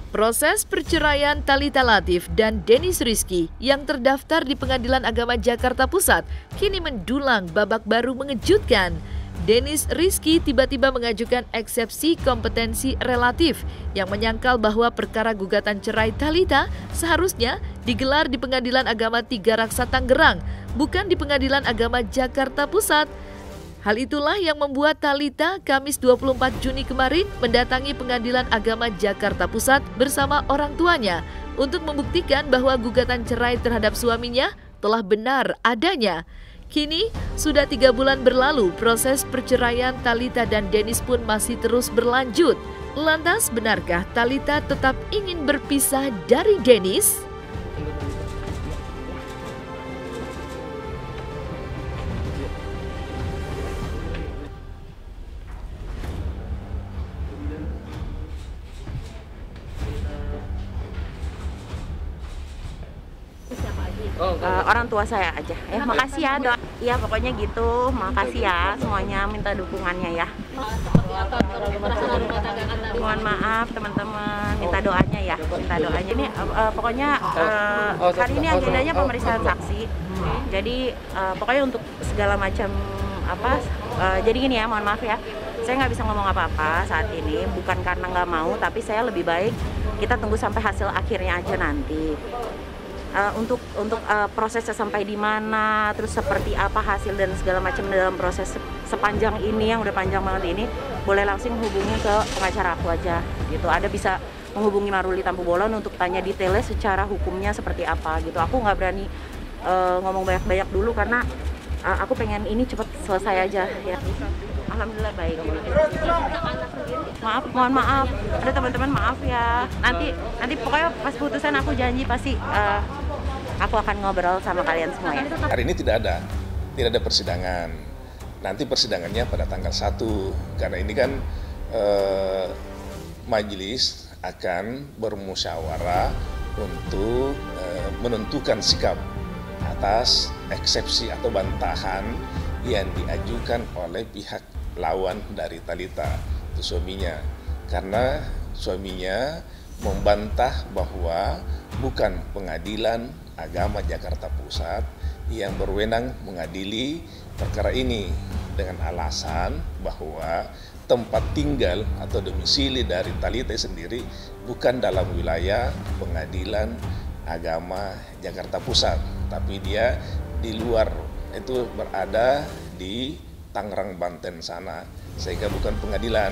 Proses perceraian Thalita Latief dan Dennis Rizky yang terdaftar di Pengadilan Agama Jakarta Pusat kini mendulang babak baru mengejutkan. Dennis Rizky tiba-tiba mengajukan eksepsi kompetensi relatif yang menyangkal bahwa perkara gugatan cerai Thalita seharusnya digelar di Pengadilan Agama Tiga Raksa Tangerang, bukan di Pengadilan Agama Jakarta Pusat. Hal itulah yang membuat Thalita Kamis 24 Juni kemarin mendatangi Pengadilan Agama Jakarta Pusat bersama orang tuanya untuk membuktikan bahwa gugatan cerai terhadap suaminya telah benar adanya. Kini sudah 3 bulan berlalu, proses perceraian Thalita dan Dennis pun masih terus berlanjut. Lantas benarkah Thalita tetap ingin berpisah dari Dennis? Orang tua saya aja. Makasih ya doa. Ya pokoknya gitu. Makasih ya semuanya, minta dukungannya ya. Mohon maaf teman-teman, minta doanya ya. Minta doanya ini pokoknya hari ini agendanya pemeriksaan saksi. Jadi pokoknya untuk segala macam jadi gini ya, mohon maaf ya. Saya nggak bisa ngomong apa-apa saat ini, bukan karena nggak mau, tapi saya lebih baik kita tunggu sampai hasil akhirnya aja nanti. Untuk prosesnya sampai di mana, terus seperti apa hasil dan segala macam dalam proses sepanjang ini yang udah panjang banget ini, boleh langsung hubungi ke pengacara aku aja gitu. Ada bisa menghubungi Maruli Tampu Bolon untuk tanya detailnya secara hukumnya seperti apa gitu. Aku nggak berani ngomong banyak-banyak dulu karena aku pengen ini cepat selesai aja ya. Alhamdulillah baik. Maaf, mohon maaf. Ada teman-teman maaf ya. Nanti pokoknya pas putusan aku janji pasti aku akan ngobrol sama kalian semua ya. Hari ini tidak ada persidangan. Nanti persidangannya pada tanggal 1 karena ini kan majelis akan bermusyawarah untuk menentukan sikap atas eksepsi atau bantahan yang diajukan oleh pihak lawan dari Thalita, itu suaminya. Karena suaminya membantah bahwa bukan Pengadilan Agama Jakarta Pusat yang berwenang mengadili perkara ini dengan alasan bahwa tempat tinggal atau domisili dari Thalita sendiri bukan dalam wilayah Pengadilan Agama Jakarta Pusat, tapi dia di luar, itu berada di Tangerang, Banten sana, sehingga bukan pengadilan.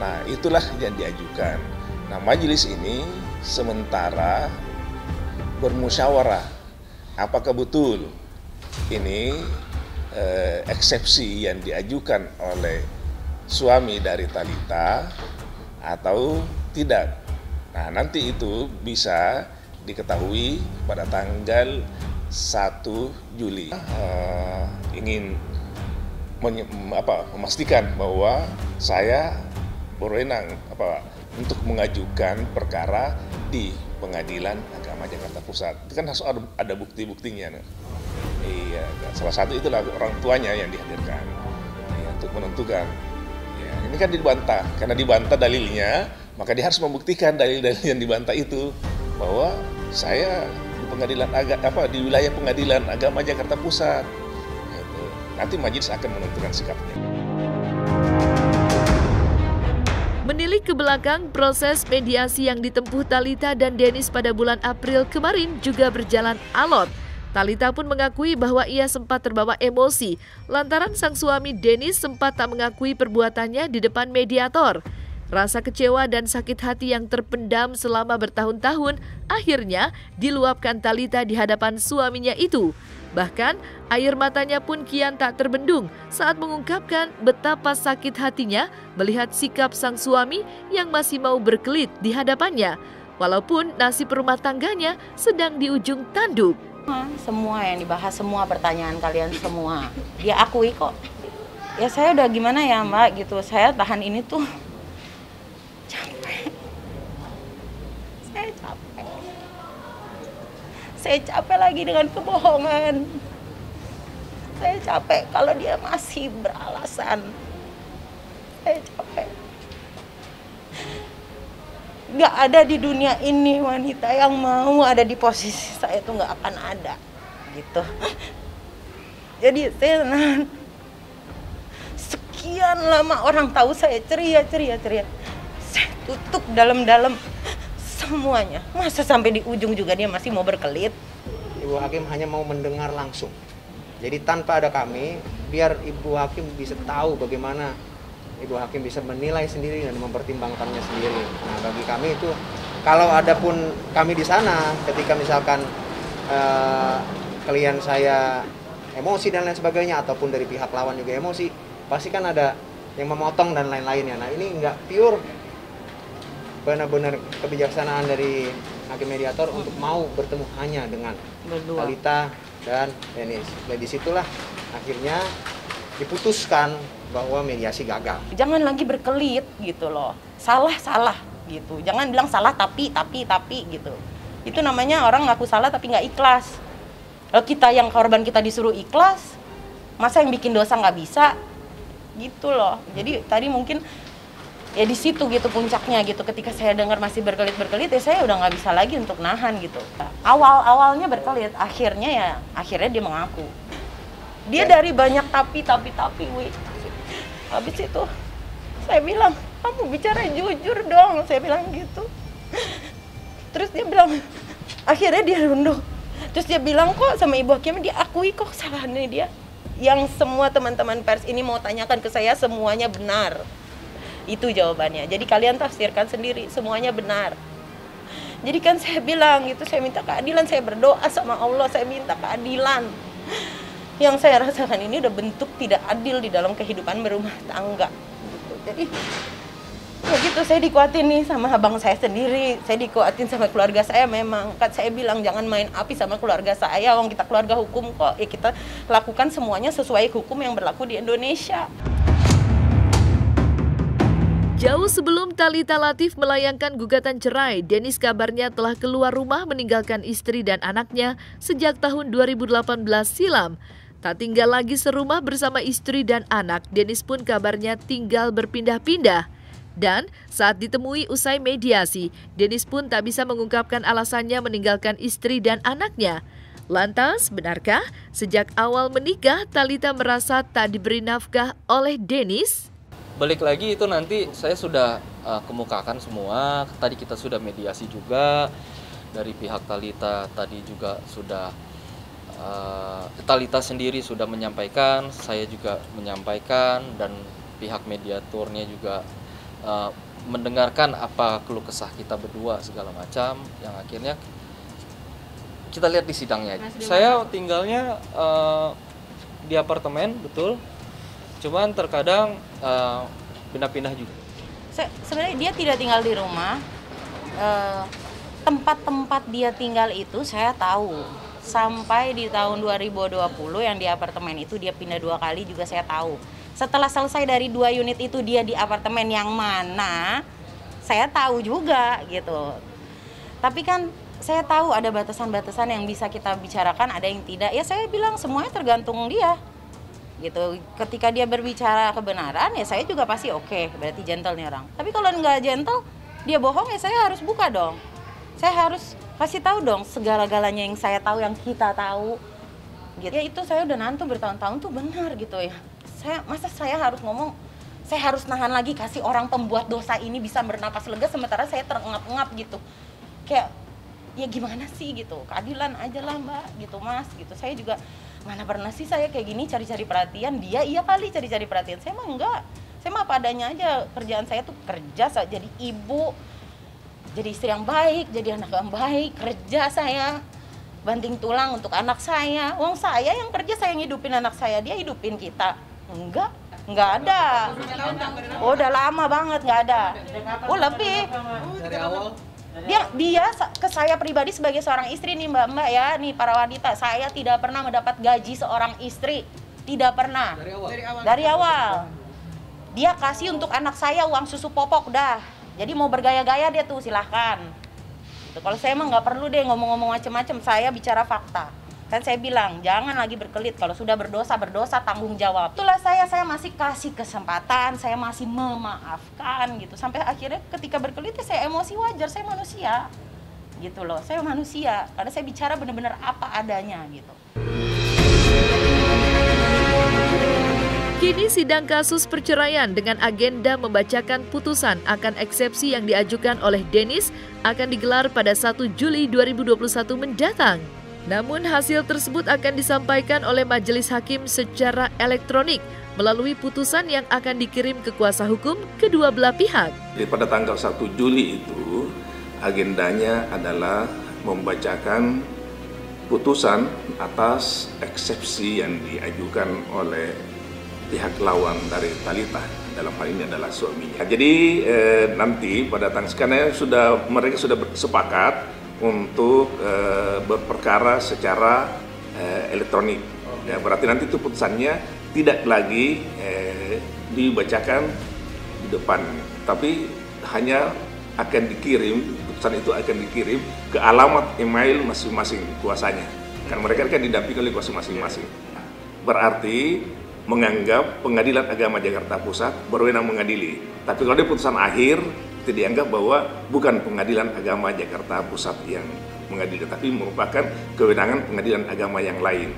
Nah, itulah yang diajukan. Nah, majelis ini sementara bermusyawarah apakah betul ini eksepsi yang diajukan oleh suami dari Thalita atau tidak. Nah, nanti itu bisa diketahui pada tanggal 1 Juli. Ingin memastikan bahwa saya berwenang untuk mengajukan perkara di Pengadilan Agama Jakarta Pusat. Itu kan harus ada bukti-buktinya. Iya, salah satu itulah orang tuanya yang dihadirkan untuk menentukan. Ya, ini kan dibantah, karena dibantah dalilnya, maka dia harus membuktikan dalil-dalil yang dibantah itu bahwa saya di wilayah Pengadilan Agama Jakarta Pusat. Gitu. Nanti majelis akan menentukan sikapnya. Menilik ke belakang, proses mediasi yang ditempuh Thalita dan Dennis pada bulan April kemarin juga berjalan alot. Thalita pun mengakui bahwa ia sempat terbawa emosi lantaran sang suami Dennis sempat tak mengakui perbuatannya di depan mediator. Rasa kecewa dan sakit hati yang terpendam selama bertahun-tahun akhirnya diluapkan Thalita di hadapan suaminya itu. Bahkan air matanya pun kian tak terbendung saat mengungkapkan betapa sakit hatinya melihat sikap sang suami yang masih mau berkelit di hadapannya. Walaupun nasib rumah tangganya sedang di ujung tanduk. Semua yang dibahas, semua pertanyaan kalian semua, dia akui kok. Ya saya udah gimana ya Mbak gitu, saya tahan ini tuh capek. Saya capek lagi dengan kebohongan. Saya capek kalau dia masih beralasan. Saya capek. Gak ada di dunia ini wanita yang mau ada di posisi saya tuh gak akan ada gitu. Jadi saya sekian lama orang tahu saya ceria. Saya tutup dalam-dalam semuanya. Masa sampai di ujung juga dia masih mau berkelit? Ibu Hakim hanya mau mendengar langsung. Jadi tanpa ada kami, biar Ibu Hakim bisa tahu bagaimana Ibu Hakim bisa menilai sendiri dan mempertimbangkannya sendiri. Nah, bagi kami itu, kalau ada pun kami di sana, ketika misalkan klien saya emosi dan lain sebagainya, ataupun dari pihak lawan juga emosi, pasti kan ada yang memotong dan lain-lainnya. Nah, ini nggak pure, benar-benar kebijaksanaan dari Hakim Mediator untuk mau bertemu hanya dengan Berdua. Thalita dan Denis. Dan disitulah akhirnya diputuskan bahwa mediasi gagal. Jangan lagi berkelit gitu loh. Salah gitu. Jangan bilang salah tapi gitu. Itu namanya orang ngaku salah tapi nggak ikhlas. Kalau kita yang korban kita disuruh ikhlas, masa yang bikin dosa nggak bisa? Gitu loh. Jadi tadi mungkin ya di situ gitu puncaknya gitu. Ketika saya dengar masih berkelit ya saya udah nggak bisa lagi untuk nahan gitu. Awalnya berkelit, akhirnya dia mengaku. Dia dari banyak tapi, Wi. Habis itu saya bilang, kamu bicara jujur dong, saya bilang gitu. Terus dia bilang, akhirnya dia runduh. Terus dia bilang kok sama Ibu Hakim, dia akui kok kesalahannya dia. Yang semua teman-teman pers ini mau tanyakan ke saya semuanya benar. Itu jawabannya. Jadi kalian tafsirkan sendiri, semuanya benar. Jadi kan saya bilang gitu, saya minta keadilan, saya berdoa sama Allah, saya minta keadilan. Yang saya rasakan ini udah bentuk tidak adil di dalam kehidupan berumah tangga gitu. Jadi ya gitu, saya dikuatin nih sama abang saya sendiri, saya dikuatin sama keluarga saya. Memang kan saya bilang jangan main api sama keluarga saya, wong kita keluarga hukum kok. Ya kita lakukan semuanya sesuai hukum yang berlaku di Indonesia. Jauh sebelum Thalita Latief melayangkan gugatan cerai, Denis kabarnya telah keluar rumah meninggalkan istri dan anaknya sejak tahun 2018 silam. Tak tinggal lagi serumah bersama istri dan anak, Denis pun kabarnya tinggal berpindah-pindah. Dan saat ditemui usai mediasi, Denis pun tak bisa mengungkapkan alasannya meninggalkan istri dan anaknya. Lantas, benarkah sejak awal menikah Thalita merasa tak diberi nafkah oleh Denis? Balik lagi itu nanti saya sudah kemukakan semua. Tadi kita sudah mediasi juga dari pihak Thalita, tadi juga sudah Thalita sendiri sudah menyampaikan, saya juga menyampaikan, dan pihak mediatornya juga mendengarkan apa keluh kesah kita berdua segala macam, yang akhirnya kita lihat di sidangnya. Saya tinggalnya di apartemen, betul. Cuman terkadang pindah-pindah juga. Sebenarnya dia tidak tinggal di rumah. Tempat-tempat dia tinggal itu saya tahu. Sampai di tahun 2020 yang di apartemen itu dia pindah 2 kali juga saya tahu. Setelah selesai dari 2 unit itu dia di apartemen yang mana, saya tahu juga gitu. Tapi kan saya tahu ada batasan-batasan yang bisa kita bicarakan, ada yang tidak. Ya saya bilang semuanya tergantung dia. Gitu. Ketika dia berbicara kebenaran ya saya juga pasti oke, berarti gentle nih orang. Tapi kalau nggak gentle, dia bohong ya saya harus buka dong. Saya harus kasih tahu dong segala-galanya yang saya tahu, yang kita tahu. Gitu. Ya itu saya udah nantu bertahun-tahun tuh benar gitu ya. Masa saya harus ngomong, saya harus nahan lagi kasih orang pembuat dosa ini bisa bernapas lega sementara saya terengap-engap gitu. Kayak ya gimana sih gitu, keadilan aja lah mbak gitu mas gitu. Saya juga mana pernah sih saya kayak gini cari-cari perhatian, dia iya kali cari-cari perhatian, saya mah enggak. Saya mah apa adanya aja, kerjaan saya tuh kerja, jadi ibu, jadi istri yang baik, jadi anak yang baik, kerja saya, banting tulang untuk anak saya. Wong saya yang kerja, saya ngidupin anak saya, dia hidupin kita. Enggak ada. Oh udah lama banget nggak ada. Oh lebih. Dari awal? Dia ke saya pribadi sebagai seorang istri nih mbak ya, nih para wanita, saya tidak pernah mendapat gaji seorang istri, tidak pernah. Dari awal. Dia kasih untuk anak saya uang susu popok dah. Jadi mau bergaya-gaya dia tuh silahkan. Kalau saya emang nggak perlu deh ngomong-ngomong macam-macam, saya bicara fakta. Kan saya bilang, jangan lagi berkelit, kalau sudah berdosa tanggung jawab. Itulah saya masih kasih kesempatan, saya masih memaafkan gitu. Sampai akhirnya ketika berkelit saya emosi, wajar, saya manusia. Gitu loh, saya manusia. Karena saya bicara benar-benar apa adanya gitu. Kini sidang kasus perceraian dengan agenda membacakan putusan akan eksepsi yang diajukan oleh Dennis akan digelar pada 1 Juli 2021 mendatang. Namun hasil tersebut akan disampaikan oleh majelis hakim secara elektronik melalui putusan yang akan dikirim ke kuasa hukum kedua belah pihak. Jadi pada tanggal 1 Juli itu agendanya adalah membacakan putusan atas eksepsi yang diajukan oleh pihak lawan dari Thalita, dalam hal ini adalah suaminya. Jadi nanti pada tanggal sekarang mereka sudah sepakat untuk berperkara secara elektronik. Ya, berarti nanti itu putusannya tidak lagi dibacakan di depan, tapi hanya akan dikirim, putusan itu akan dikirim ke alamat email masing-masing kuasanya. Kan mereka kan didampingi oleh kuasa masing-masing. Berarti menganggap Pengadilan Agama Jakarta Pusat berwenang mengadili. Tapi kalau di putusan akhir itu dianggap bahwa bukan Pengadilan Agama Jakarta Pusat yang mengadili, tapi merupakan kewenangan Pengadilan Agama yang lain.